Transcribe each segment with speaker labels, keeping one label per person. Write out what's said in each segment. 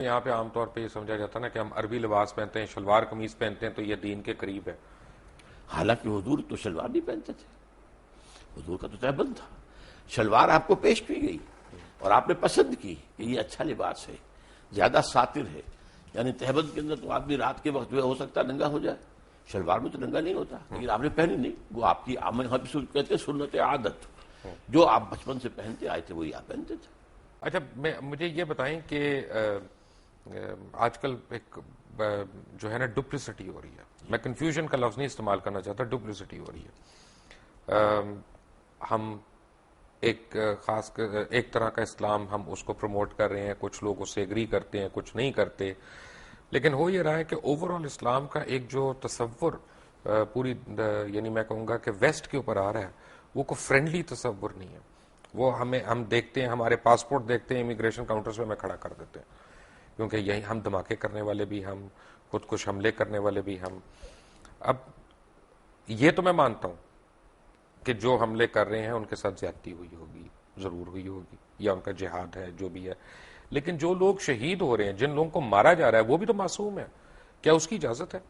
Speaker 1: یہاں پہ عام طور پہ یہ سمجھا جاتا ہے نا کہ ہم عربی لباس پہنتے ہیں، شلوار قمیض پہنتے ہیں تو یہ دین کے قریب ہے.
Speaker 2: حالانکہ حضور تو شلوار نہیں پہنتے تھے، حضور کا تو تہبند تھا. شلوار آپ کو پیش کی گئی اور آپ نے پسند کی کہ یہ اچھا لباس ہے، زیادہ ساتر ہے. یعنی تہبند کے اندر تو آدمی رات کے وقت جو ہے ہو سکتا ہے ننگا ہو جائے، شلوار میں تو ننگا نہیں ہوتا، لیکن آپ نے پہنی نہیں. وہ آپ کی کہتے ہیں سنت عادت، جو آپ بچپن سے پہنتے آئے تھے وہی آپ پہنتے تھے.
Speaker 1: اچھا مجھے یہ بتائیں کہ آج کل ایک جو ہے نا ڈپلیسٹی ہو رہی ہے. میں کنفیوژن کا لفظ نہیں استعمال کرنا چاہتا، ڈپلیسٹی ہو رہی ہے. ہم ایک خاص ایک طرح کا اسلام ہم اس کو پروموٹ کر رہے ہیں، کچھ لوگ اس سے ایگری کرتے ہیں، کچھ نہیں کرتے. لیکن ہو یہ رہا ہے کہ اوور آل اسلام کا ایک جو تصور پوری یعنی میں کہوں گا کہ ویسٹ کے اوپر آ رہا ہے وہ کوئی فرینڈلی تصور نہیں ہے. وہ ہم دیکھتے ہیں، ہمارے پاسپورٹ دیکھتے ہیں امیگریشن کاؤنٹرز پہ ہمیں کھڑا کر دیتے ہیں، کیونکہ یہی ہم دھماکے کرنے والے بھی ہم، خود کش حملے کرنے والے بھی ہم. اب یہ تو میں مانتا ہوں کہ جو حملے کر رہے ہیں ان کے ساتھ زیادتی ہوئی ہوگی، ضرور ہوئی ہوگی، یا ان کا جہاد ہے جو بھی ہے. لیکن جو لوگ شہید ہو رہے ہیں، جن لوگوں کو مارا جا رہا ہے، وہ بھی تو معصوم ہے. کیا اس کی اجازت ہے؟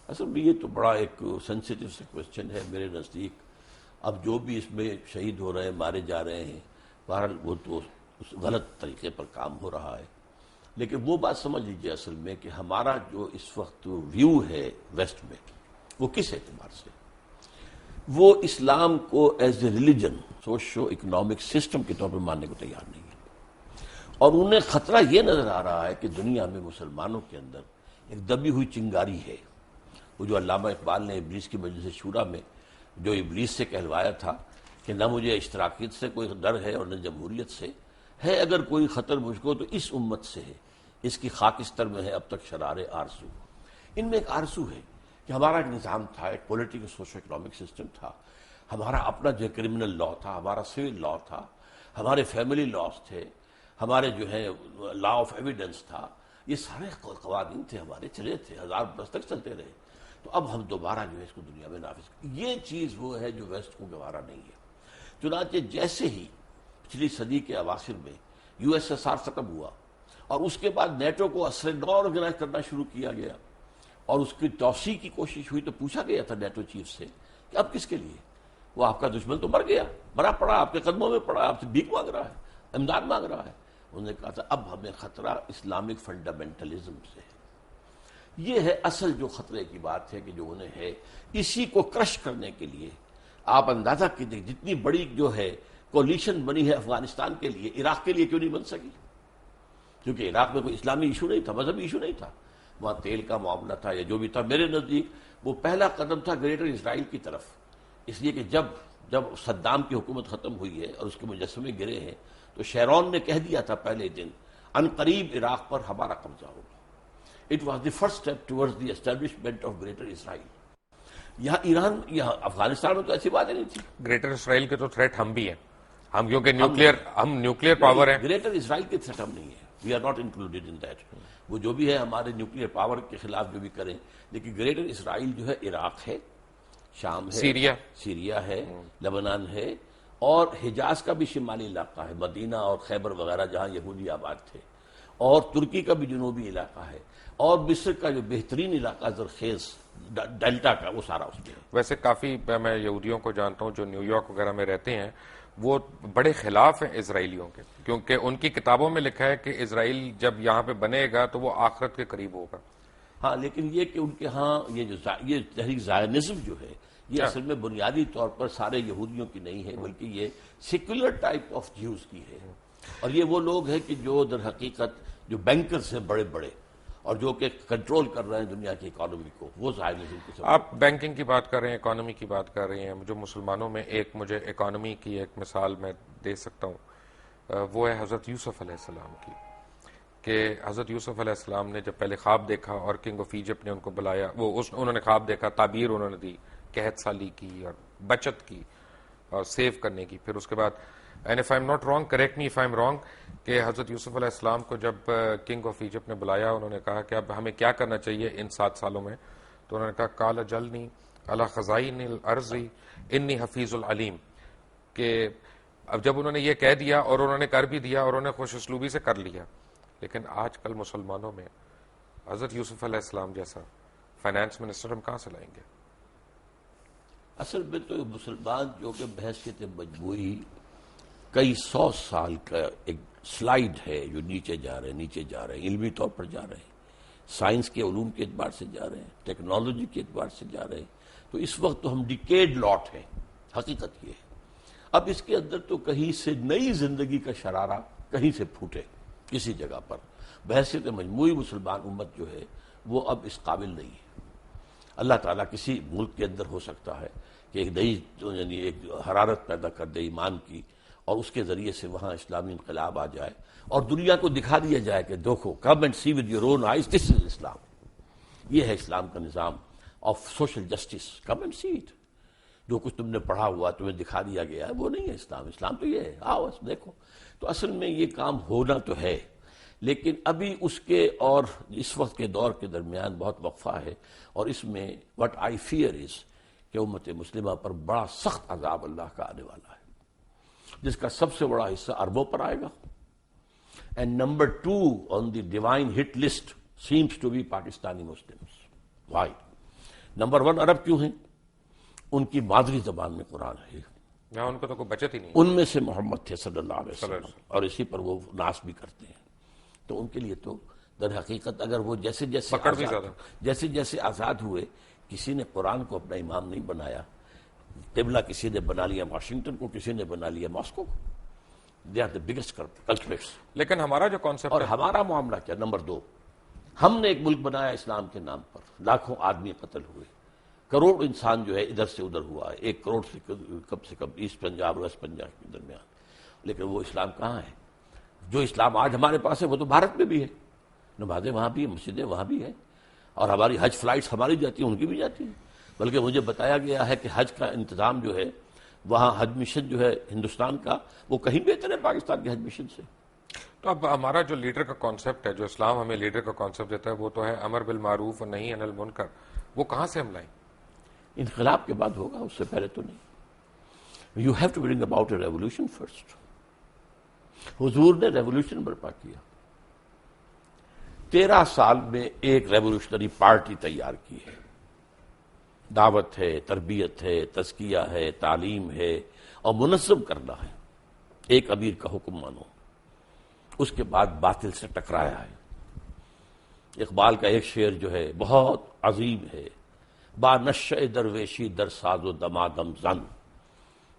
Speaker 2: اصل میں یہ تو بڑا ایک سینسیٹیو سے کوشچن ہے میرے نزدیک. اب جو بھی اس میں شہید ہو رہے ہیں، مارے جا رہے ہیں، بہرحال وہ تو اس غلط طریقے پر کام ہو رہا ہے. لیکن وہ بات سمجھ لیجیے اصل میں کہ ہمارا جو اس وقت ویو ہے ویسٹ میں، وہ کس اعتبار سے، وہ اسلام کو as a religion, socio economic system کے طور پر ماننے کو تیار نہیں ہے. اور انہیں خطرہ یہ نظر آ رہا ہے کہ دنیا میں مسلمانوں کے اندر ایک دبی ہوئی چنگاری ہے. وہ جو علامہ اقبال نے ابلیس کی مجلس شورا میں جو ابلیس سے کہلوایا تھا کہ نہ مجھے اشتراکیت سے کوئی ڈر ہے اور نہ جمہوریت سے ہے، اگر کوئی خطر مجھ کو تو اس امت سے ہے، اس کی خاکستر میں ہے اب تک شرار آرزو. ان میں ایک آرزو ہے کہ ہمارا ایک نظام تھا، ایک پولیٹیکل سوشو اکنامک سسٹم تھا، ہمارا اپنا جو کرمنل لا تھا، ہمارا سول لا تھا، ہمارے فیملی لاز تھے، ہمارے جو ہے لا آف ایویڈنس تھا. یہ سارے قوانین تھے ہمارے، چلے تھے، 1000 برس تک چلتے رہے. تو اب ہم دوبارہ جو ہے اس کو دنیا میں نافذ کریں، یہ چیز وہ ہے جو ویسٹ کو گوارا نہیں ہے. چنانچہ جیسے ہی پچھلی صدی کے اواخر میں یو ایس ایس آر ختم ہوا اور اس کے بعد نیٹو کو اثر نو آرگنائز کرنا شروع کیا گیا اور اس کی توسیع کی کوشش ہوئی، تو پوچھا گیا تھا نیٹو چیف سے کہ اب کس کے لیے؟ وہ آپ کا دشمن تو مر گیا، مرا پڑا، آپ کے قدموں میں پڑا، آپ سے بھیک مانگ رہا ہے، امداد مانگ رہا ہے. انہوں نے کہا تھا اب ہمیں خطرہ اسلامک فنڈامنٹلزم سے ہے. یہ ہے اصل جو خطرے کی بات ہے کہ جو انہیں ہے. اسی کو کرش کرنے کے لیے آپ اندازہ کیجیے جتنی بڑی جو ہے کولیشن بنی ہے افغانستان کے لیے، عراق کے لیے کیوں نہیں بن سکی؟ کیونکہ عراق میں کوئی اسلامی ایشو نہیں تھا، مذہبی ایشو نہیں تھا، وہاں تیل کا معاملہ تھا یا جو بھی تھا. میرے نزدیک وہ پہلا قدم تھا گریٹر اسرائیل کی طرف، اس لیے کہ جب صدام کی حکومت ختم ہوئی ہے اور اس کے مجسمے گرے ہیں تو شیرون نے کہہ دیا تھا پہلے دن عنقریب عراق پر ہمارا قبضہ ہوگا. It was the first step towards the establishment of Greater Israel. یہاں ایران، یہاں افغانستان میں تو ایسی باتیں نہیں تھی.
Speaker 1: گریٹر اسرائیل کے تو تھریٹ ہم بھی ہیں، ہم کیونکہ نیوکلیئر پاور ہیں.
Speaker 2: گریٹر اسرائیل کے تھریٹ ہم نہیں ہے، we are not included in that. وہ جو بھی ہے ہمارے نیوکلیئر پاور کے خلاف جو بھی کریں، لیکن گریٹر اسرائیل جو ہے عراق ہے، شام ہے، سیریا ہے، لبنان ہے، اور حجاز کا بھی شمالی علاقہ ہے، مدینہ اور خیبر وغیرہ جہاں یہودی آباد تھے، اور ترکی کا بھی جنوبی علاقہ ہے، اور مصر کا جو بہترین علاقہ زرخیز ڈیلٹا کا، وہ سارا اس میں ہے.
Speaker 1: ویسے کافی میں یہودیوں کو جانتا ہوں جو نیو یارک وغیرہ میں رہتے ہیں، وہ بڑے خلاف ہیں اسرائیلیوں کے، کیونکہ ان کی کتابوں میں لکھا ہے کہ اسرائیل جب یہاں پہ بنے گا تو وہ آخرت کے قریب ہوگا.
Speaker 2: ہاں، لیکن یہ کہ ان کے ہاں یہ تحریک زائنزم جو ہے یہ اصل میں بنیادی طور پر سارے یہودیوں کی نہیں ہے، بلکہ یہ سیکولر ٹائپ آف جیوز کی ہے. اور یہ وہ لوگ ہیں کہ جو در حقیقت جو بینکرز ہیں بڑے بڑے اور جو کہ کنٹرول کر رہے ہیں دنیا کی اکانومی کو، وہ زائنزم کی سب.
Speaker 1: آپ بینکنگ کی بات کر رہے ہیں، اکانومی کی بات کر رہے ہیں. جو مسلمانوں میں مجھے اکانومی کی ایک مثال میں دے سکتا ہوں، وہ ہے حضرت یوسف علیہ السلام کی. کہ حضرت یوسف علیہ السلام نے جب پہلے خواب دیکھا اور کنگ آف ایجپٹ نے ان کو بلایا، انہوں نے خواب دیکھا، تعبیر انہوں نے دی، قحط سالی کی اور بچت کی اور سیو کرنے کی. پھر اس کے بعد and if I am not wrong, correct me if I am wrong, کہ حضرت یوسف علیہ السلام کو جب کنگ آف ایجپٹ نے بلایا، انہوں نے کہا کہ اب ہمیں کیا کرنا چاہیے ان 7 سالوں میں؟ تو انہوں نے کہا قال جلنی علی خزائن الارض انی حفیظ العلیم. کہ اب جب انہوں نے یہ کہہ دیا اور انہوں نے کر بھی دیا اور انہوں نے خوش اسلوبی سے کر لیا، لیکن آج کل مسلمانوں میں حضرت یوسف علیہ السلام جیسا فائنانس منسٹر ہم کہاں سے لائیں گے؟
Speaker 2: اصل میں تو مسلمان جو کہ بحثیت مجموعی کئی سو سال کا ایک سلائیڈ ہے جو نیچے جا رہے ہیں علمی طور پر جا رہے ہیں، سائنس کے علوم کے اعتبار سے جا رہے ہیں، ٹیکنالوجی کے اعتبار سے جا رہے ہیں. تو اس وقت تو ہم ڈیکیڈ لاٹ ہیں. حقیقت یہ ہے اب اس کے اندر تو کہیں سے نئی زندگی کا شرارہ کہیں سے پھوٹے کسی جگہ پر. بحثیت مجموعی مسلمان امت جو ہے وہ اب اس قابل نہیں ہے. اللہ تعالیٰ کسی ملک کے اندر ہو سکتا ہے کہ ایک نئی یعنی ایک حرارت پیدا کر دے ایمان کی، اور اس کے ذریعے سے وہاں اسلامی انقلاب آ جائے اور دنیا کو دکھا دیا جائے کہ دیکھو come and see with your own eyes this is Islam. یہ ہے اسلام کا نظام of social justice. Come and see it. جو کچھ تم نے پڑھا ہوا تمہیں دکھا دیا گیا ہے وہ نہیں ہے اسلام. اسلام تو یہ ہے، آؤ بس دیکھو. تو اصل میں یہ کام ہونا تو ہے، لیکن ابھی اس کے اور اس وقت کے دور کے درمیان بہت وقفہ ہے. اور اس میں وٹ آئی فیئر از کہ امت مسلمہ پر بڑا سخت عذاب اللہ کا آنے والا ہے، جس کا سب سے بڑا حصہ عربوں پر آئے گا. And number 2 on the divine hit list seems to be Pakistani Muslims. Why? Number 1 عرب کیوں ہیں؟ ان کی مادری زبان میں قرآن ہے،
Speaker 1: یہاں ان کو تو کوئی بچت ہی نہیں.
Speaker 2: ان میں سے محمد تھے صلی اللہ علیہ وسلم، اور اسی پر وہ ناس بھی کرتے ہیں. تو ان کے لیے تو در حقیقت اگر وہ جیسے جیسے آزاد ہوئے، کسی نے قرآن کو اپنا امام نہیں بنایا. قبلہ کسی نے بنا لیا واشنگٹن کو، کسی نے بنا لیا ماسکو کو. They are the biggest culprits.
Speaker 1: لیکن ہمارا جو کانسیپٹ
Speaker 2: اور ہمارا معاملہ کیا؟ نمبر 2 ہم نے ایک ملک بنایا اسلام کے نام پر، لاکھوں آدمی قتل ہوئے، کروڑ انسان جو ہے ادھر سے ادھر ہوا ہے، 1 کروڑ سے کم ایسٹ پنجاب اور ویسٹ پنجاب کے درمیان. لیکن وہ اسلام کہاں ہے؟ جو اسلام آج ہمارے پاس ہے وہ تو بھارت میں بھی ہے، نمازیں وہاں بھی ہیں، مسجدیں وہاں بھی ہیں، اور ہماری حج فلائٹس ہماری جاتی ہیں، ان کی بھی جاتی ہیں. بلکہ مجھے بتایا گیا ہے کہ حج کا انتظام جو ہے وہاں حج مشن جو ہے ہندوستان کا وہ کہیں بہتر ہے پاکستان کے حج مشن سے.
Speaker 1: تو اب ہمارا جو لیڈر کا کانسیپٹ ہے، جو اسلام ہمیں لیڈر کا کانسیپٹ دیتا ہے، وہ تو ہے امر بالمعروف اور نہی عن المنکر. وہ کہاں سے ہم لائیں؟
Speaker 2: انقلاب کے بعد ہوگا، اس سے پہلے تو نہیں. You have to bring about a revolution first. حضور نے ریولوشن برپا کیا، 13 سال میں ایک ریولوشنری پارٹی تیار کی ہے. دعوت ہے، تربیت ہے، تزکیہ ہے، تعلیم ہے، اور منظم کرنا ہے. ایک امیر کا حکم مانو. اس کے بعد باطل سے ٹکرایا ہے. اقبال کا ایک شعر جو ہے بہت عظیم ہے، با نشہ درویشی در ساز و دمادم زن،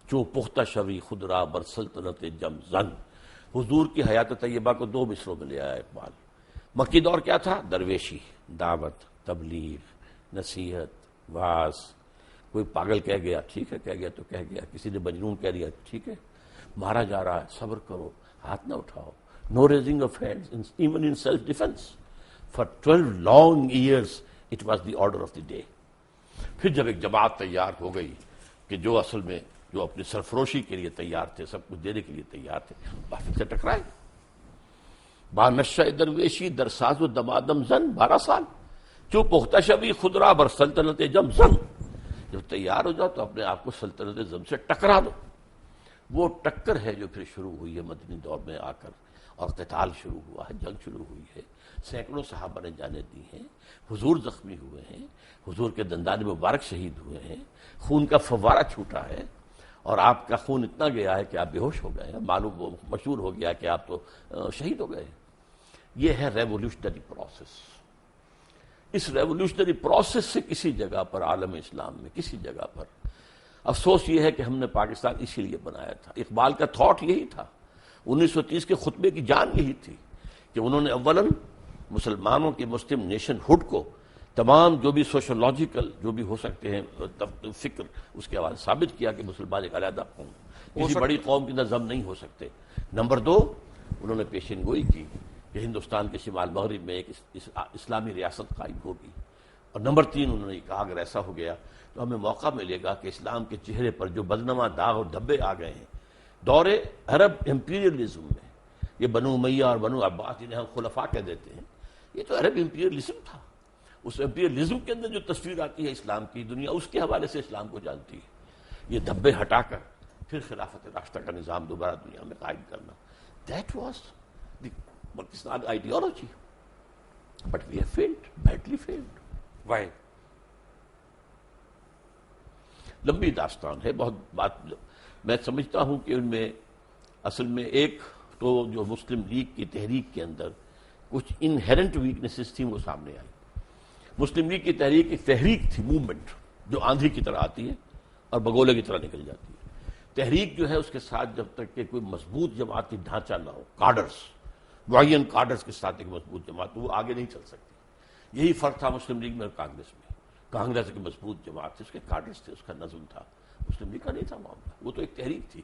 Speaker 2: چو پختہ شوی خود را بر سلطنت جم زن. حضور کی حیات طیبہ کو 2 مصروں میں لے آیا اقبال. مکی دور کیا تھا؟ درویشی، دعوت، تبلیغ، نصیحت، واز. کوئی پاگل کہہ گیا ٹھیک ہے، کہہ گیا تو کہہ گیا. کسی نے مجنون کہہ دیا ٹھیک ہے. مارا جا رہا ہے، صبر کرو، ہاتھ نہ اٹھاؤ. No raising of hands even in self defence. For 12 long years it was the order of the day. پھر جب ایک جماعت تیار ہو گئی کہ جو اصل میں جو اپنی سرفروشی کے لیے تیار تھے، سب کچھ دینے کے لیے تیار تھے، باطل سے ٹکرائے. با نشہ درویشی در ساز و دمادم زن، 12 سال. جو پختہ شبی خدرا بر سلطنت جم زن. جب تیار ہو جاؤ تو اپنے آپ کو سلطنت زم سے ٹکرا دو. وہ ٹکر ہے جو پھر شروع ہوئی ہے مدنی دور میں آ کر، اور قتال شروع ہوا ہے، جنگ شروع ہوئی ہے. سینکڑوں صحابہ نے جانیں دی ہیں، حضور زخمی ہوئے ہیں، حضور کے دندان مبارک شہید ہوئے ہیں، خون کا فوارہ چھوٹا ہے، اور آپ کا خون اتنا گیا ہے کہ آپ بے ہوش ہو گئے ہیں. معلوم مشہور ہو گیا کہ آپ تو شہید ہو گئے. یہ ہے ریولوشنری پروسیس. اس ریولوشنری پروسیس سے کسی جگہ پر عالم اسلام میں کسی جگہ پر افسوس یہ ہے کہ ہم نے پاکستان اسی لیے بنایا تھا. اقبال کا تھاٹ یہی تھا، 1930 کے خطبے کی جان یہی تھی کہ انہوں نے اولاً مسلمانوں کی مسلم نیشن ہوڈ کو تمام جو بھی سوشولوجیکل جو بھی ہو سکتے ہیں فکر اس کے حوالے ثابت کیا کہ مسلمان ایک علیحدہ قوم، کسی بڑی قوم کی نظم نہیں ہو سکتے. نمبر 2 انہوں نے پیشین گوئی کی کہ ہندوستان کے شمال مغرب میں ایک اسلامی ریاست قائم ہوگی. اور نمبر 3 انہوں نے کہا اگر ایسا ہو گیا تو ہمیں موقع ملے گا کہ اسلام کے چہرے پر جو بدنما داغ اور دھبے آ گئے ہیں دور عرب امپیریلزم میں، یہ بنو امیہ اور بنو عباس جنہیں ہم خلفاء کہہ دیتے ہیں، یہ تو عرب امپیریلزم تھا. اس امپیریلزم کے اندر جو تصویر آتی ہے اسلام کی، دنیا اس کے حوالے سے اسلام کو جانتی ہے. یہ دھبے ہٹا کر پھر خلافت راشدہ کا نظام دوبارہ دنیا میں قائم کرنا، that was the but it's not ideology. But we have failed, badly failed.
Speaker 1: Why?
Speaker 2: لمبی داستان ہے, بہت بات میں سمجھتا ہوں کہ ان میں اصل میں ایک تو جو مسلم لیگ کی تحریک کے اندر کچھ انہیرنٹ ویکنیسز تھیں وہ سامنے آئی. مسلم لیگ کی تحریک ایک تحریک تھی, موومنٹ جو آندھی کی طرح آتی ہے اور بگولے کی طرح نکل جاتی ہے. تحریک جو ہے اس کے ساتھ جب تک کہ کوئی مضبوط جماعتی ڈھانچہ نہ ہو, کارڈرز, معین کارڈرز کے ساتھ ایک مضبوط جماعت, وہ آگے نہیں چل سکتی. یہی فرق تھا مسلم لیگ میں اور کانگریس میں. کانگریس ایک مضبوط جماعت تھی, اس کے کارڈرز تھے, اس کا نظم تھا. مسلم لیگ کا نہیں تھا معاملہ, وہ تو ایک تحریک تھی.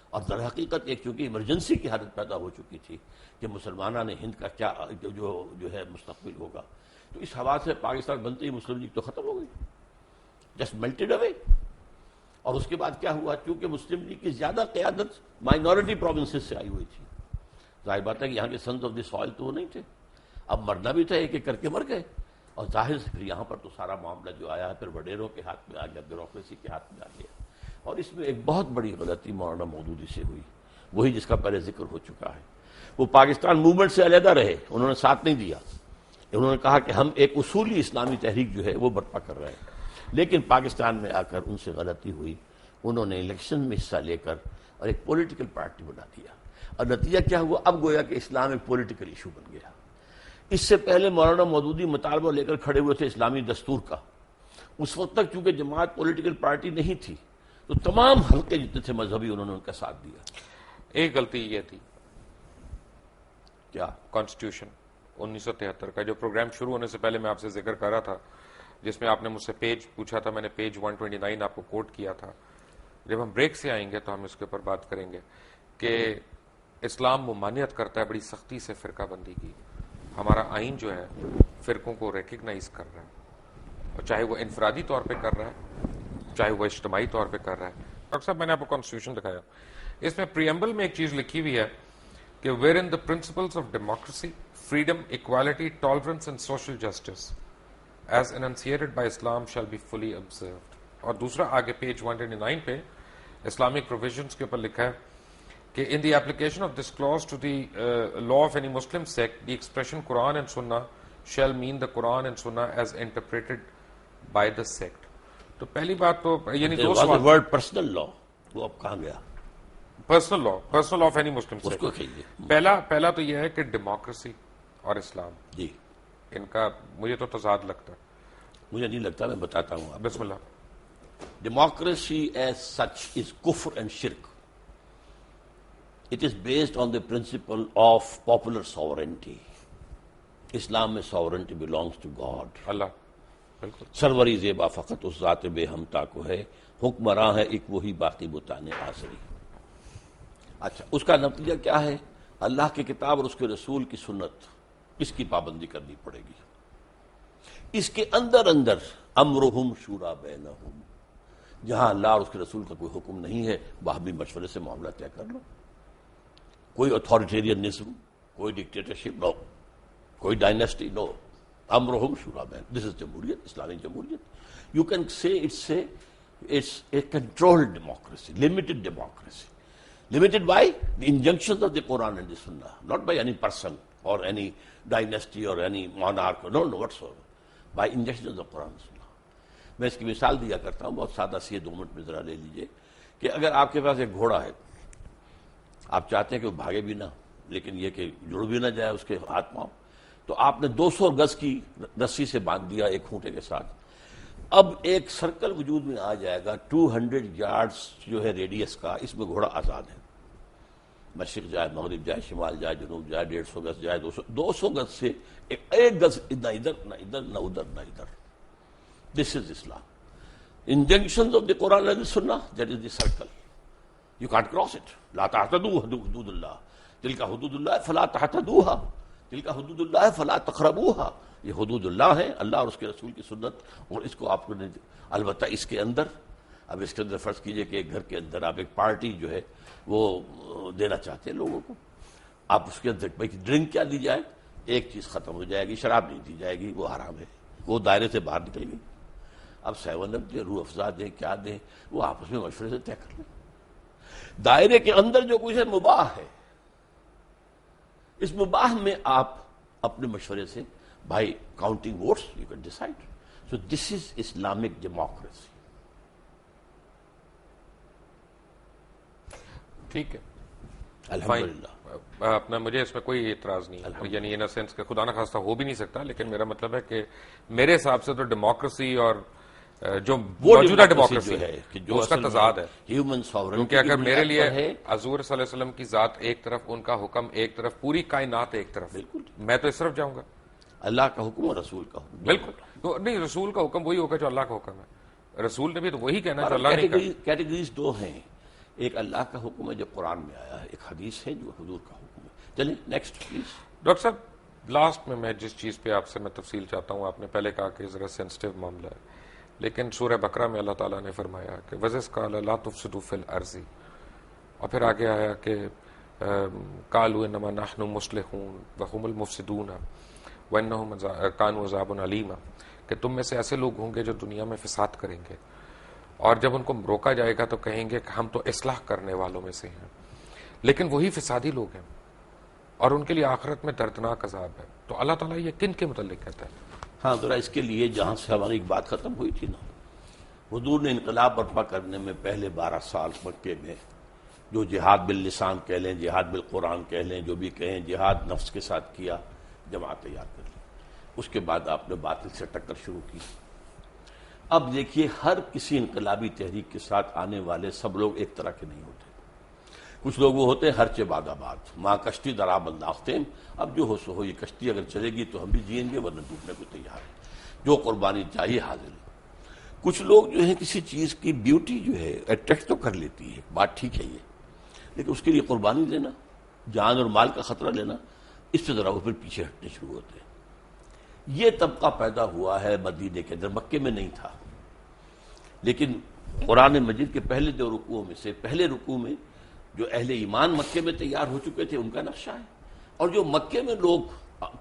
Speaker 2: اور در حقیقت ایک چونکہ ایمرجنسی کی حالت پیدا ہو چکی تھی کہ مسلمانان ہند کا کیا جو ہے مستقبل ہوگا, تو اس حوالے سے پاکستان بنتے ہی مسلم لیگ تو ختم ہو گئی, جسٹ میلٹڈ اوے. اور اس کے بعد کیا ہوا, چونکہ مسلم لیگ کی زیادہ قیادت مائنورٹی پروونسز سے آئی ہوئی تھی, ظاہر بات ہے کہ یہاں کے سنز آف دی سوائل تو وہ نہیں تھے. اب مرنا بھی تھا, ایک ایک کر کے مر گئے, اور ظاہر سے پھر یہاں پر تو سارا معاملہ جو آیا ہے پھر وڈیروں کے ہاتھ میں آ گیا, بیوروکریسی کے ہاتھ میں آ گیا. اور اس میں ایک بہت بڑی غلطی مولانا مودودی سے ہوئی, وہی جس کا پہلے ذکر ہو چکا ہے. وہ پاکستان موومنٹ سے علیحدہ رہے, انہوں نے ساتھ نہیں دیا. انہوں نے کہا کہ ہم ایک اصولی اسلامی تحریک جو ہے وہ برپا کر رہے ہیں. لیکن پاکستان میں آ کر ان سے غلطی ہوئی, انہوں نے الیکشن میں حصہ لے کر اور ایک پولیٹیکل پارٹی بنا دیا. اور نتیجہ کیا ہوا, اب گویا کہ اسلام ایک پولیٹیکل ایشو بن گیا. اس سے پہلے مولانا مودودی مطالبہ لے کر کھڑے ہوئے تھے اسلامی دستور کا. اس وقت تک چونکہ جماعت پولیٹیکل پارٹی نہیں تھی تو تمام حلقے جتنے تھے مذہبی انہوں نے ان کا ساتھ دیا.
Speaker 1: ایک غلطی یہ تھی,
Speaker 2: کیا
Speaker 1: کانسٹیٹیوشن 1973 کا جو پروگرام شروع ہونے سے پہلے میں آپ سے ذکر کر رہا تھا, جس میں آپ نے مجھ سے پیج پوچھا تھا, میں نے پیج 129 آپ کو کوٹ کیا تھا. جب ہم بریک سے آئیں گے تو ہم اس کے اوپر بات کریں گے کہ اسلام ممانعت کرتا ہے بڑی سختی سے فرقہ بندی کی. ہمارا آئین جو ہے فرقوں کو ریکگنائز کر رہا ہے, اور چاہے وہ انفرادی طور پہ کر رہا ہے چاہے وہ اجتماعی طور پہ کر رہا ہے. ڈاکٹر صاحب, میں نے آپ کو کانسٹیٹیوشن دکھایا, اس میں پریمبل میں ایک چیز لکھی ہوئی ہے کہ where in the principles of democracy, freedom, equality, tolerance and social justice as enunciated by Islam shall be fully observed. اور دوسرا آگے پیج 129 پہ اسلامک پروویژنس کے اوپر لکھا ہے کہ in the application of this clause to the law of any Muslim sect, the expression Quran and Sunnah shall mean the Quran and Sunnah as interpreted by the sect. تو پہلی بات تو یعنی دو سوال,
Speaker 2: ورڈ پرسنل لا وہ اب کہاں گیا,
Speaker 1: personal law of any Muslim
Speaker 2: اس کو
Speaker 1: سیکٹ.
Speaker 2: کہیے.
Speaker 1: پہلا تو یہ ہے کہ ڈیموکریسی اور اسلام,
Speaker 2: جی
Speaker 1: ان کا مجھے تو تضاد لگتا ہے.
Speaker 2: مجھے نہیں لگتا, میں بتاتا ہوں آپ.
Speaker 1: بسم اللہ.
Speaker 2: Democracy as such is kufr and shirk. It is based on the principle of popular sovereignty. Islam میں sovereignty belongs to God.
Speaker 1: اللہ بالکل.
Speaker 2: سروری زیبا فقط اس ذات بے ہمتا کو ہے, حکمراں ہے ایک وہی باقی بتانے آسری. اچھا, اس کا نتیجہ کیا ہے, اللہ کی کتاب اور اس کے رسول کی سنت, اس کی پابندی کرنی پڑے گی. اس کے اندر امرہم شورا بینہم, جہاں اللہ اور اس کے رسول کا کوئی حکم نہیں ہے باہمی مشورے سے معاملہ طے کر لو. کوئی اتھارٹیرینزم, کوئی ڈکٹیٹرشپ نو, کوئی ڈائنیسٹی نو. امرہم شورا بین, دس از جمہوریت, اسلامک جمہوریت. You can say it's a controlled democracy, limited democracy. Limited by the injunctions of the Quran and the Sunnah, not by any person or any dynasty or any monarch, no whatsoever, by injunctions of the Quran and Sunnah. میں اس کی مثال دیا کرتا ہوں, بہت سادہ سی ہے, 2 minute میں ذرا لے لیجئے کہ اگر آپ کے پاس ایک گھوڑا ہے, آپ چاہتے ہیں کہ وہ بھاگے بھی نہ لیکن یہ کہ جڑ بھی نہ جائے اس کے ہاتھ پاؤں, تو آپ نے 200 گز کی رسی سے باندھ دیا ایک کھوٹے کے ساتھ. اب ایک سرکل وجود میں آ جائے گا 200 یارڈز جو ہے ریڈیس کا, اس میں گھوڑا آزاد ہے. مشرق جائے, مغرب جائے, شمال جائے, جنوب جائے, 150 گز جائے, 200 گز سے ایک گز نہ ادھر نہ ادھر نہ ادھر نہ ادھر. دس is Islam. Injunctions of the Quran and the Sunnah, that is the circle. You can't cross it. لا تعتدوا حدود اللہ, تلک حدود اللہ فلا تعتدوها, تلک حدود اللہ فلا تقربوها. یہ حدود اللہ ہیں, اللہ اور اس کے رسول کی سنت, اور اس کو آپ نے البتہ اس کے اندر, اب اس کے اندر فرض کیجئے کہ ایک گھر کے اندر آپ ایک پارٹی جو ہے وہ دینا چاہتے ہیں لوگوں کو, آپ اس کے اندر ڈرنک کیا دی جائے, ایک چیز ختم ہو جائے گی, شراب نہیں دی جائے گی, وہ حرام ہے, وہ دائرے سے باہر نکل گئی. اب 7 اپ دیں, روح افزا دیں, کیا دیں, وہ آپس میں مشورے سے طے کر لیں. دائرے کے اندر جو کچھ ہے مباح ہے, اس مباح میں آپ اپنے مشورے سے by counting votes you can decide. So this is Islamic democracy.
Speaker 1: ٹھیک ہے
Speaker 2: الحمدللہ.
Speaker 1: اپنا مجھے اس میں کوئی اعتراض نہیں ہے، یعنی ان سینس کہ خدا نہ خواستہ ہو بھی نہیں سکتا، لیکن میرا مطلب ہے کہ میرے حساب سے تو ڈیموکریسی اور جو موجودہ ڈیموکریسی ہے
Speaker 2: کہ
Speaker 1: جو اس کا تضاد ہے.
Speaker 2: ہیومن ساورنٹی
Speaker 1: کیونکہ اگر میرے لیے حضور صلی اللہ علیہ وسلم کی ذات ایک طرف، ان کا حکم ایک طرف، پوری کائنات ایک طرف،
Speaker 2: بالکل
Speaker 1: میں تو اس طرف جاؤں گا.
Speaker 2: اللہ کا حکم اور رسول کا حکم.
Speaker 1: بالکل تو نہیں، رسول کا حکم وہی ہوگا جو اللہ کا حکم ہے. رسول نے بھی تو وہی کہنا جو اللہ نے کہا.
Speaker 2: کیٹیگریز دو ہیں، ایک اللہ کا حکم ہے جو قرآن میں آیا ہے، ایک حدیث ہے جو حضور کا حکم ہے. چلیں نیکسٹ پلیز.
Speaker 1: ڈاکٹر صاحب لاسٹ میں جس چیز پہ آپ سے میں تفصیل چاہتا ہوں، آپ نے پہلے کہا کہ ذرا سینسٹیو معاملہ ہے، لیکن سورہ بقرہ میں اللہ تعالیٰ نے فرمایا کہ وَإِذْ قَالَ لَا تُفْسِدُوا فِي الْأَرْضِ، اور پھر آگے آیا کہ قَالُوا إِنَّمَا نَحْنُ مُصْلِحُونَ وَهُمُ الْمُفْسِدُونَ وَإِنَّهُمْ كَانُوا عَذَابٌ أَلِيمًا، کہ تم میں سے ایسے لوگ ہوں گے جو دنیا میں فساد کریں گے، اور جب ان کو روکا جائے گا تو کہیں گے کہ ہم تو اصلاح کرنے والوں میں سے ہیں، لیکن وہی فسادی لوگ ہیں اور ان کے لیے آخرت میں دردناک عذاب ہے. تو اللہ تعالیٰ یہ کن کے متعلق کہتا ہے؟
Speaker 2: ہاں ذرا اس کے لیے جہاں سے ہماری ایک بات ختم ہوئی تھی نا، حضور نے انقلاب برپا کرنے میں پہلے 12 سال مکے میں جو جہاد باللسان کہہ لیں، جہاد بالقرآن کہہ لیں، جو بھی کہیں، جہاد نفس کے ساتھ کیا، جماعت تیار کر لی. اس کے بعد آپ نے باطل سے ٹکر شروع کی. اب دیکھیے ہر کسی انقلابی تحریک کے ساتھ آنے والے سب لوگ ایک طرح کے نہیں ہوتے. کچھ لوگ وہ ہوتے ہیں ہر چباد آباد، ماں کشتی درا بنداختیں، اب جو ہو سو ہو، یہ کشتی اگر چلے گی تو ہم بھی جئیں گے ورنہ ڈوبنے کو تیار ہیں، جو قربانی چاہیے حاضر. کچھ لوگ جو ہے کسی چیز کی بیوٹی جو ہے اٹریکٹ تو کر لیتی ہے، بات ٹھیک ہے یہ، لیکن اس کے لیے قربانی دینا، جان اور مال کا خطرہ لینا، اس سے ذرا وہ پھر پیچھے ہٹنے شروع ہوتے ہیں. یہ طبقہ پیدا ہوا ہے مدینے کے اندر، مکے میں نہیں تھا. لیکن قرآن مجید کے پہلے 2 رکوعوں میں سے پہلے رکوع میں جو اہل ایمان مکے میں تیار ہو چکے تھے ان کا نقشہ ہے، اور جو مکے میں لوگ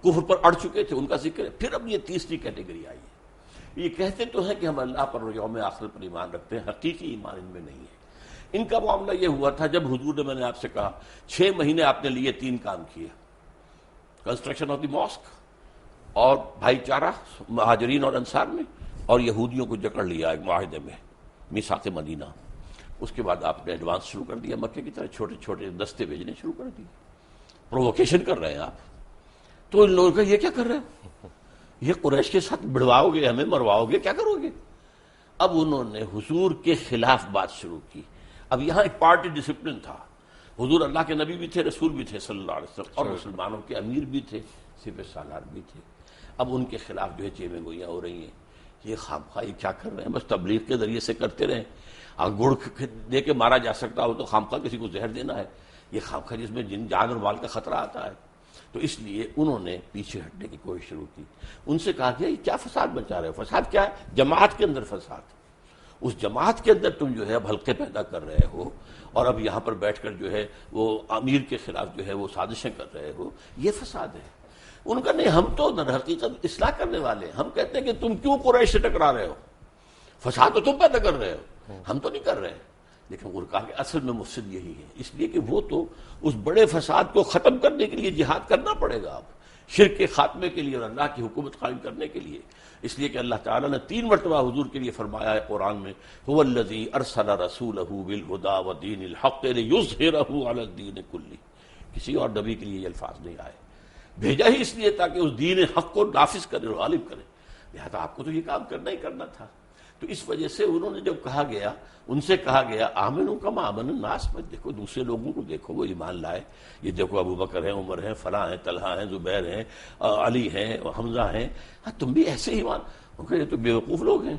Speaker 2: کفر پر اڑ چکے تھے ان کا ذکر ہے. پھر اب یہ تیسری کیٹیگری آئی ہے. یہ کہتے تو ہیں کہ ہم اللہ پر اور یوم آخر پر ایمان رکھتے ہیں، حقیقی ایمان ان میں نہیں ہے. ان کا معاملہ یہ ہوا تھا جب حضور نے، میں نے آپ سے کہا 6 مہینے آپ نے لیے 3 کام کیے، کنسٹرکشن آف دی ماسک اور بھائی چارہ مہاجرین اور انصار میں، اور یہودیوں کو جکڑ لیا ایک معاہدے میں، میثاق مدینہ. اس کے بعد آپ نے ایڈوانس شروع کر دیا، مکے کی طرح چھوٹے چھوٹے دستے بھیجنے شروع کر دیے. پرووکیشن کر رہے ہیں آپ. تو ان لوگوں کا یہ کیا کر رہے ہیں، یہ قریش کے ساتھ بڑھواؤ گے، ہمیں مرواؤ گے، کیا کرو گے. اب انہوں نے حضور کے خلاف بات شروع کی. اب یہاں ایک پارٹی ڈسپلن تھا. حضور اللہ کے نبی بھی تھے، رسول بھی تھے صلی اللہ علیہ وسلم، اور مسلمانوں کے امیر بھی تھے، سپہ سالار بھی تھے. اب ان کے خلاف جو ہے چیمیں گوئیاں ہو رہی ہیں، یہ خامخواہ کیا کر رہے ہیں، بس تبلیغ کے ذریعے سے کرتے رہیں. گڑ دے کے مارا جا سکتا ہو تو خامخواہ کسی کو زہر دینا ہے، یہ خامخواہ جس میں جان اور مال کا خطرہ آتا ہے. تو اس لیے انہوں نے پیچھے ہٹنے کی کوشش شروع کی. ان سے کہا گیا یہ کیا فساد بچا رہے ہو، فساد کیا ہے، جماعت کے اندر فساد. اس جماعت کے اندر تم جو ہے اب حلقے پیدا کر رہے ہو، اور اب یہاں پر بیٹھ کر جو ہے وہ امیر کے خلاف جو ہے وہ سازشیں کر رہے ہو، یہ فساد ہے. ان کا نہیں، ہم تو در حقیقت اصلاح کرنے والے ہیں. ہم کہتے ہیں کہ تم کیوں قریش سے ٹکرا رہے ہو، فساد تو تم پیدا کر رہے ہو، ہم تو نہیں کر رہے. لیکن وہ کہا کہ اصل میں مفسد یہی ہے، اس لیے کہ وہ تو اس بڑے فساد کو ختم کرنے کے لیے جہاد کرنا پڑے گا اب، شرک کے خاتمے کے لیے اور اللہ کی حکومت قائم کرنے کے لیے. اس لیے کہ اللہ تعالیٰ نے 3 مرتبہ حضور کے لیے فرمایا ہے قرآن میں، هو الذی ارسل رسولہ بالہدی ودین الحق لیظہرہ علی الدین کلہ. کسی اور نبی کے لیے یہ الفاظ نہیں آئے، بھیجا ہی اس لیے تاکہ اس دین حق کو نافذ کرے اور غالب کرے. لہذا آپ کو تو یہ کام کرنا ہی کرنا تھا. تو اس وجہ سے انہوں نے جب کہا گیا، ان سے کہا گیا آمنوا کما آمن الناس، مت دیکھو دوسرے لوگوں کو، دیکھو وہ ایمان لائے. یہ دیکھو ابو بکر ہیں، عمر ہیں، فلاں ہیں، طلحہ ہیں، زبیر ہیں، علی ہیں، حمزہ ہیں، ہاں تم بھی ایسے ہی ایمان. یہ تو بیوقوف لوگ ہیں،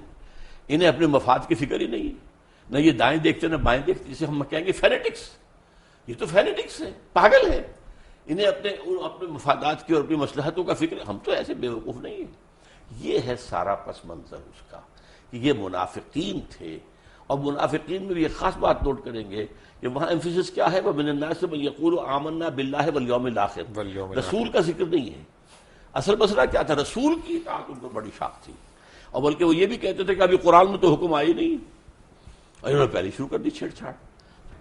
Speaker 2: انہیں اپنے مفاد کی فکر ہی نہیں، نہ یہ دائیں دیکھتے نہ بائیں دیکھتے، جسے ہم کہیں گے فینیٹکس. یہ تو فینیٹکس ہیں، پاگل ہیں. انہیں اپنے مفادات کی اور اپنی مصلحتوں کا فکر. ہم تو ایسے بیوقوف نہیں ہیں. یہ ہے سارا پس منظر اس کا کہ یہ منافقین تھے. اور منافقین میں بھی یہ خاص بات نوٹ کریں گے کہ وہاں ایمفیسس کیا ہے، وَمِنَ النَّاسِ مَن يَقُولُ آمَنَّا بِاللَّهِ وَالْيَوْمِ الْآخِرِ. رسول کا ذکر نہیں ہے. اصل مسئلہ کیا تھا، رسول کی اطاعت ان کو بڑی شاخ تھی. اور بلکہ وہ یہ بھی کہتے تھے کہ ابھی قرآن میں تو حکم آئی نہیں، اور انہوں نے پہلے شروع کر دی چھیڑ چھاڑ.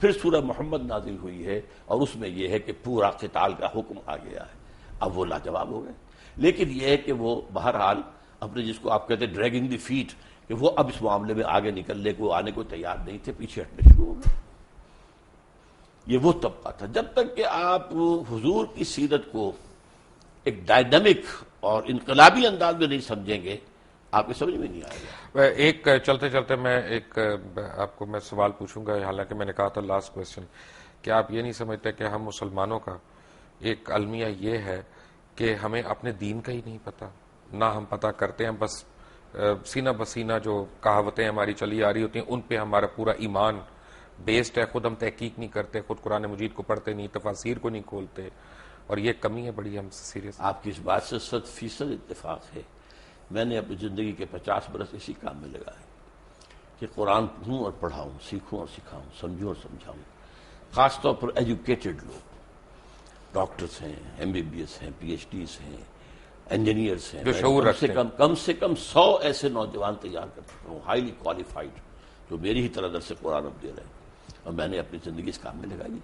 Speaker 2: پھر سورہ محمد نازل ہوئی ہے اور اس میں یہ ہے کہ پورا قتال کا حکم آ گیا ہے. اب وہ لاجواب ہو گئے. لیکن یہ ہے کہ وہ بہرحال اپنے جس کو آپ کہتے ہیں ڈریگنگ دی فیٹ، کہ وہ اب اس معاملے میں آگے نکلنے کو آنے کو تیار نہیں تھے، پیچھے ہٹنے شروع ہو گئے. یہ وہ طبقہ تھا. جب تک کہ آپ حضور کی سیرت کو ایک ڈائنامک اور انقلابی انداز میں نہیں سمجھیں گے، آپ کو سمجھ میں نہیں آئے گا.
Speaker 1: ایک چلتے چلتے میں ایک آپ کو میں سوال پوچھوں گا، حالانکہ میں نے کہا تھا لاسٹ کویسچن، کہ آپ یہ نہیں سمجھتے کہ ہم مسلمانوں کا ایک المیہ یہ ہے کہ ہمیں اپنے دین کا ہی نہیں پتا، نہ ہم پتہ کرتے ہیں، بس سینہ بسینہ جو کہاوتیں ہماری چلی آ رہی ہوتی ہیں ان پہ ہمارا پورا ایمان بیسڈ ہے، خود ہم تحقیق نہیں کرتے، خود قرآن مجید کو پڑھتے نہیں، تفاسیر کو نہیں کھولتے، اور یہ کمی ہے بڑی ہم سیریس.
Speaker 2: آپ کی اس بات سے 100% اتفاق ہے. میں نے اپنی زندگی کے 50 برس اسی کام میں لگائے کہ قرآن پڑھوں اور پڑھاؤں، سیکھوں اور سکھاؤں، سمجھوں اور سمجھاؤں. خاص طور پر ایجوکیٹڈ لوگ، ڈاکٹرز ہیں، MBBS ہیں، PhDs ہیں، انجینئرس ہیں،
Speaker 1: جو شعور رکھتے ہیں.
Speaker 2: کم سے کم 100 ایسے نوجوان تیار کر چکا ہوں، ہائیلی کوالیفائڈ، جو میری ہی طرح درس قرآن اب دے رہے ہیں، اور میں نے اپنی زندگی اس کام میں لگائی.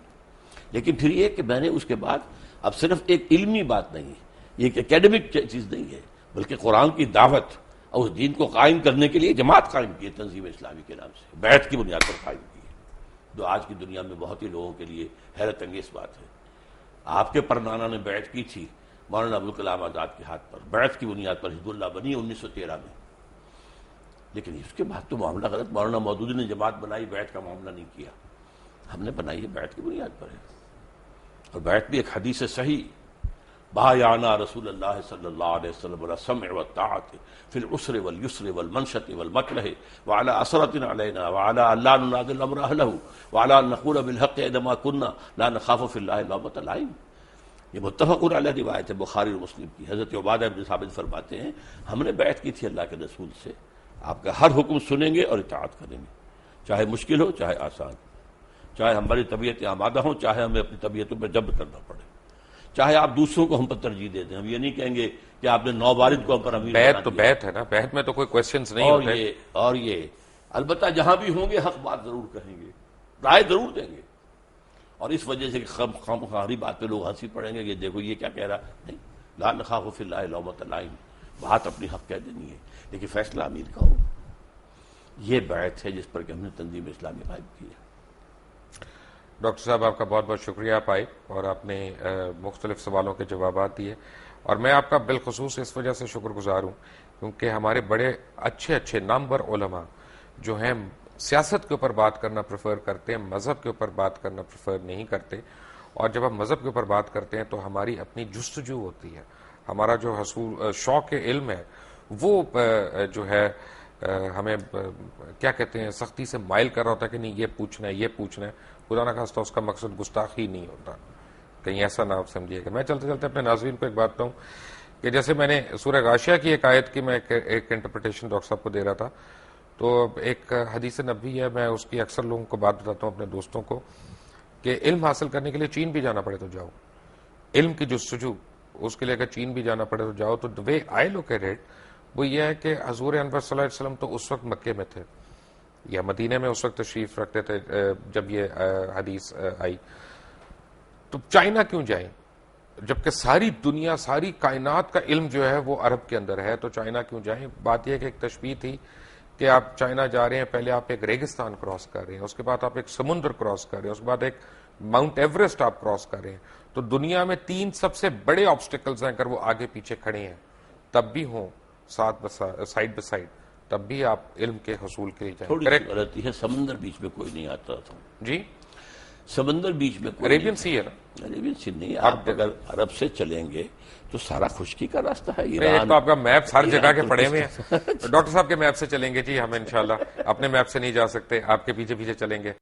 Speaker 2: لیکن پھر یہ کہ میں نے اس کے بعد اب صرف ایک علمی بات نہیں ہے، یہ ایک اکیڈمک چیز نہیں ہے، بلکہ قرآن کی دعوت اور اس دین کو قائم کرنے کے لیے جماعت قائم کی ہے تنظیم اسلامی کے نام سے، بیعت کی بنیاد پر قائم کی ہے، جو آج کی دنیا میں بہت ہی لوگوں کے لیے حیرت انگیز بات ہے. آپ کے پرنانا نے بیعت کی تھی مولانا ابوالکلام آزاد کے ہاتھ پر، بیعت کی بنیاد پر حزب اللہ بنی 1913 میں. لیکن اس کے بعد تو معاملہ غلط. مولانا مودودی نے جماعت بنائی، بیعت کا معاملہ نہیں کیا. ہم نے بنائی ہے بیعت کی بنیاد پر ہے، اور بیعت بھی ایک حدیث صحیح، بایعنا رسول اللہ صلی اللہ علیہ وسلم علی السمع والطاعۃ فی العسر والیسر والمنشط والمکرہ وعلی اثرۃ علینا وعلی الا ننازع الامر اہلہ وعلی ان نقول بالحق عندما كنا لا نخاف فی اللہ لومۃ لائم. یہ متفق علیہ روایت ہے بخاری اور مسلم کی. حضرت عبادہ بن ثابت فرماتے ہیں ہم نے بیعت کی تھی اللہ کے رسول سے، آپ کا ہر حکم سنیں گے اور اطاعت کریں گے، چاہے مشکل ہو چاہے آسان، چاہے ہماری طبیعتیں آمادہ ہوں چاہے ہمیں اپنی طبیعتوں پہ جبر کرنا پڑے، چاہے آپ دوسروں کو ہم پر ترجیح دے دیں. ہم یہ نہیں کہیں گے کہ آپ نے نوبارد کو ہم پر امیر
Speaker 1: بیعت تو بیعت ہے نا، بیعت میں تو کوئی کویسچنز نہیں ہوتے.
Speaker 2: اور یہ البتہ جہاں بھی ہوں گے حق بات ضرور کہیں گے، رائے ضرور دیں گے. اور اس وجہ سے خامخواہی بات پہ لوگ ہنسی پڑیں گے کہ دیکھو یہ کیا کہہ رہا. نہیں، لا نخاف فی اللہ لومۃ لائم، بات اپنی حق کہہ دینی ہے، لیکن فیصلہ امیر کا ہو. یہ بیعت ہے جس پر کہ ہم نے تنظیم اسلامی قائم کی ہے.
Speaker 1: ڈاکٹر صاحب آپ کا بہت بہت شکریہ، آپ آئے اور آپ نے مختلف سوالوں کے جوابات دیے، اور میں آپ کا بالخصوص اس وجہ سے شکر گزار ہوں کیونکہ ہمارے بڑے اچھے نامور علماء جو ہیں سیاست کے اوپر بات کرنا پریفر کرتے ہیں، مذہب کے اوپر بات کرنا پریفر نہیں کرتے. اور جب ہم مذہب کے اوپر بات کرتے ہیں تو ہماری اپنی جستجو ہوتی ہے، ہمارا جو شوق علم ہے وہ جو ہے ہمیں کیا کہتے ہیں سختی سے مائل کر رہا ہوتا ہے کہ نہیں یہ پوچھنا ہے یہ پوچھنا ہے. خدا نہ خواستہ اس کا مقصد گستاخی نہیں ہوتا، کہیں ایسا نہ سمجھیے گا. میں چلتے چلتے اپنے ناظرین کو ایک بات بتاؤں کہ جیسے میں نے سورہ غاشیہ کی ایک آیت کی میں ایک انٹرپریٹیشن ڈاکٹر صاحب کو دے رہا تھا، تو ایک حدیث نبوی ہے، میں اس کی اکثر لوگوں کو بات بتاتا ہوں اپنے دوستوں کو، کہ علم حاصل کرنے کے لیے چین بھی جانا پڑے تو جاؤ، علم کی جستجو اس کے لیے اگر چین بھی جانا پڑے تو جاؤ. تو وے آئی لک ایٹ اٹ وہ یہ ہے کہ حضور انور صلی اللہ علیہ وسلم تو اس وقت مکے میں تھے یا مدینے میں اس وقت تشریف رکھتے تھے جب یہ حدیث آئی. تو چائنا کیوں جائیں جبکہ ساری دنیا ساری کائنات کا علم جو ہے وہ عرب کے اندر ہے؟ تو چائنا کیوں جائیں؟ بات یہ ہے کہ ایک تشبیہ تھی کہ آپ چائنا جا رہے ہیں، پہلے آپ ایک ریگستان کراس کر رہے ہیں، اس کے بعد آپ ایک سمندر کراس کر رہے ہیں، اس کے بعد ایک ماؤنٹ ایوریسٹ آپ کراس کر رہے ہیں. تو دنیا میں 3 سب سے بڑے آبسٹیکلز ہیں، اگر وہ آگے پیچھے کھڑے ہیں تب بھی ہوں سائڈ بائی سائڈ تب بھی آپ علم کے حصول کے لیے جائیں.
Speaker 2: تھوڑی سی غلطی ہے، سمندر بیچ میں کوئی نہیں آتا تھا.
Speaker 1: جی
Speaker 2: سمندر بیچ میں
Speaker 1: عربین سی ہے نا،
Speaker 2: عربین سی نہیں. آپ اگر عرب سے چلیں گے تو سارا خشکی کا راستہ ہے.
Speaker 1: ایک تو آپ کا میپ ہر جگہ کے پڑے ہوئے ہیں. ڈاکٹر صاحب کے میپ سے چلیں گے جی ہم انشاءاللہ، اپنے میپ سے نہیں جا سکتے، آپ کے پیچھے پیچھے چلیں گے.